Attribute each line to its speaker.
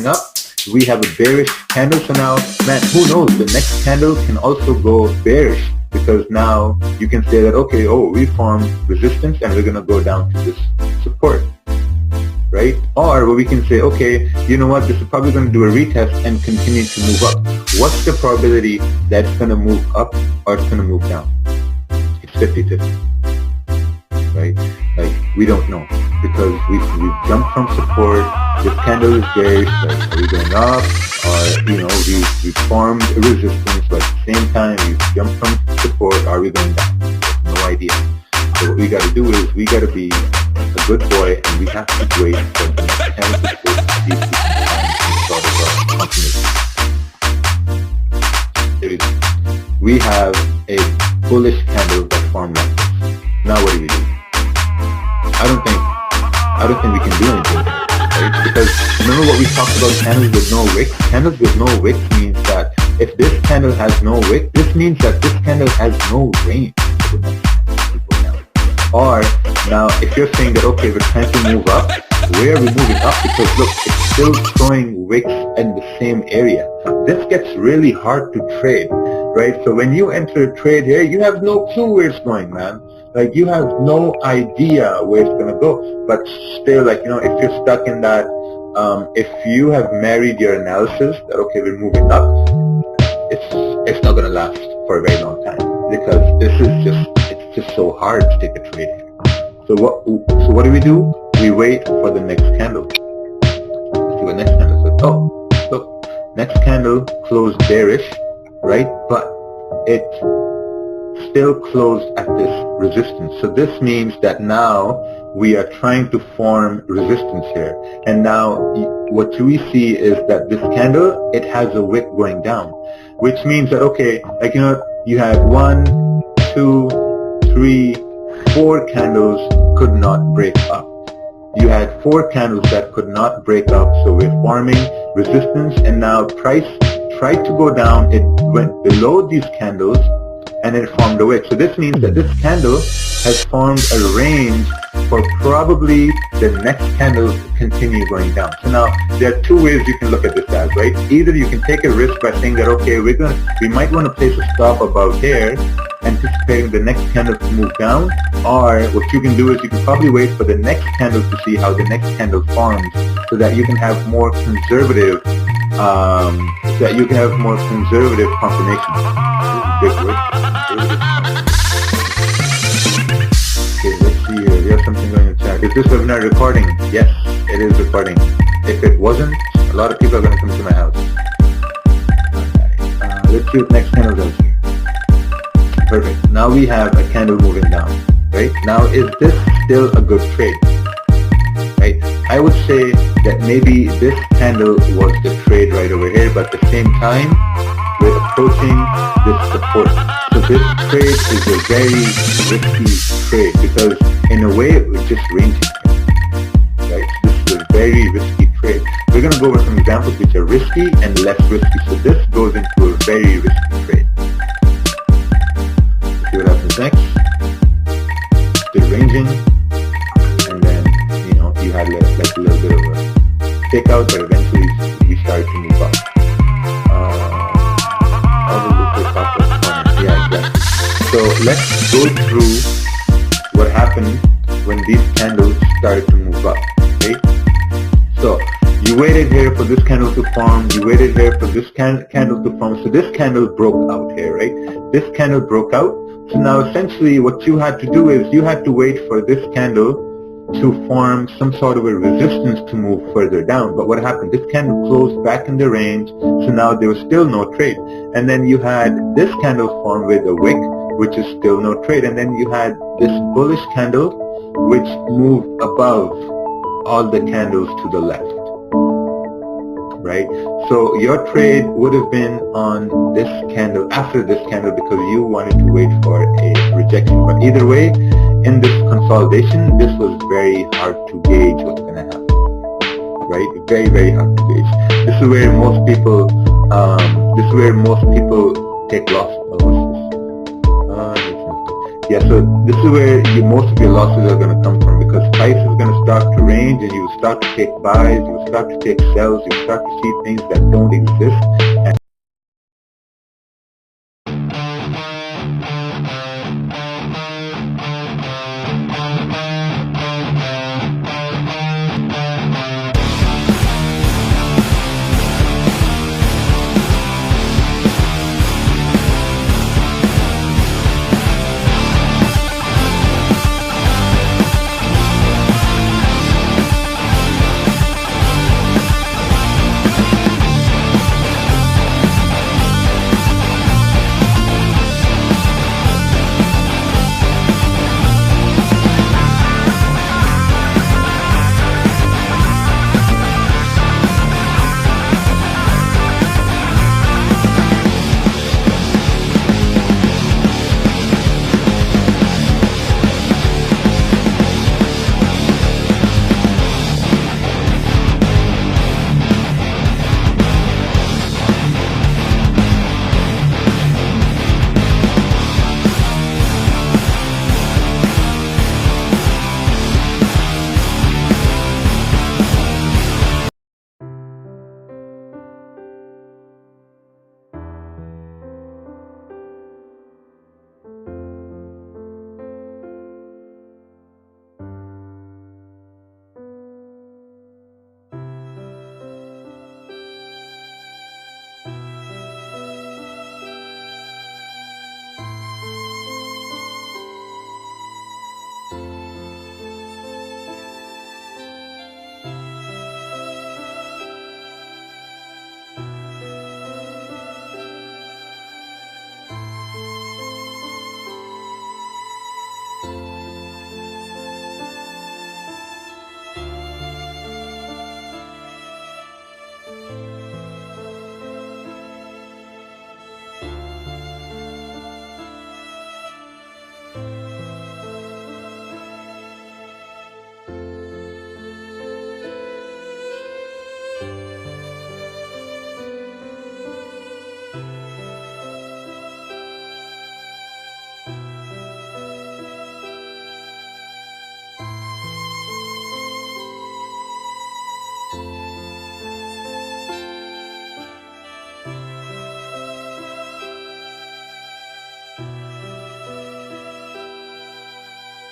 Speaker 1: up, we have a bearish candle. So now, man, who knows? The next candle can also go bearish, because now you can say that, okay, oh, we formed resistance and we're going to go down to this support, right? Or we can say, okay, you know what, this is probably going to do a retest and continue to move up. What's the probability that it's going to move up or it's going to move down? It's 50-50, right? Like, we don't know, because we've jumped from support. This candle is bearish, like, are we going up? Or, you know, we've formed a resistance, but at the same time, we've jumped from support. Are we going down? No idea. So what we got to do is we got to be a good boy, and we have to wait for the next candle to close at least we can find some sort of continuity. We have a bullish candle that formed like this. Now what do? I don't think we can do anything, right? Because remember what we talked about, candles with no wick? Candles with no wick means that if this candle has no wick, this means that this candle has no range. Or now if you're saying that, okay, we're trying to move up, where are we moving up? Because look, it's still showing wicks in the same area. This gets really hard to trade, right? So when you enter a trade here, you have no clue where it's going, man. Like, you have no idea where it's going to go. But still, like, you know, if you're stuck in that, if you have married your analysis that, okay, we're moving up, it's not going to last for a very long time, because it's just so hard to take a trade here. So what do? We wait for the next candle. Let's see what next candle says. Oh, look, next candle closed bearish, right? But it still closed at this resistance. So this means that now we are trying to form resistance here. And now what we see is that this candle, it has a wick going down, which means that, okay, like, you know, you had 1, 2, 3, 4 candles could not break up. You had 4 candles that could not break up, so we're forming resistance, and now price tried to go down. It went below these candles and it formed a wick. So this means that this candle has formed a range for probably the next candle to continue going down. So now there are 2 ways you can look at this as, right? Either you can take a risk by saying that, okay, we might want to place a stop above here, anticipating the next candle to move down. Or what you can do is you can probably wait for the next candle to see how the next candle forms, so that you can have more conservative confirmation. Big word. Okay, let's see here. We have something going in the chat. Is this webinar recording? Yes, it is recording. If it wasn't, a lot of people are going to come to my house. Okay. Let's see what next candle does here. Perfect. Now we have a candle moving down, right? Now, is this still a good trade? Right? I would say that maybe this candle was the trade right over here, but at the same time, we're approaching this support. So this trade is a very risky trade, because in a way it was just ranging, right? This is a very risky trade. We're going to go over some examples which are risky and less risky. So this goes into a very risky trade. Let's see what happens next. Still ranging, and then, you know, you had like a little bit of a fake out, but eventually we started to move up. Yeah, exactly. So let's go through what happened when these candles started to move up, okay? So you waited here for this candle to form, you waited here for this candle to form. So this candle broke out here, right? This candle broke out. So now essentially what you had to do is you had to wait for this candle to form some sort of a resistance to move further down. But what happened? This candle closed back in the range, so now there was still no trade. And then you had this candle form with a wick, which is still no trade. And then you had this bullish candle, which moved above all the candles to the left, right? So your trade would have been on this candle, after this candle, because you wanted to wait for a rejection. But either way, in this consolidation, this was very hard to gauge what's going to happen, right? Very, very hard to gauge. This is where most people, take loss. Yeah, so this is where most of your losses are going to come from, because price is going to start start to range and you start to take buys, you start to take sells, you start to see things that don't exist.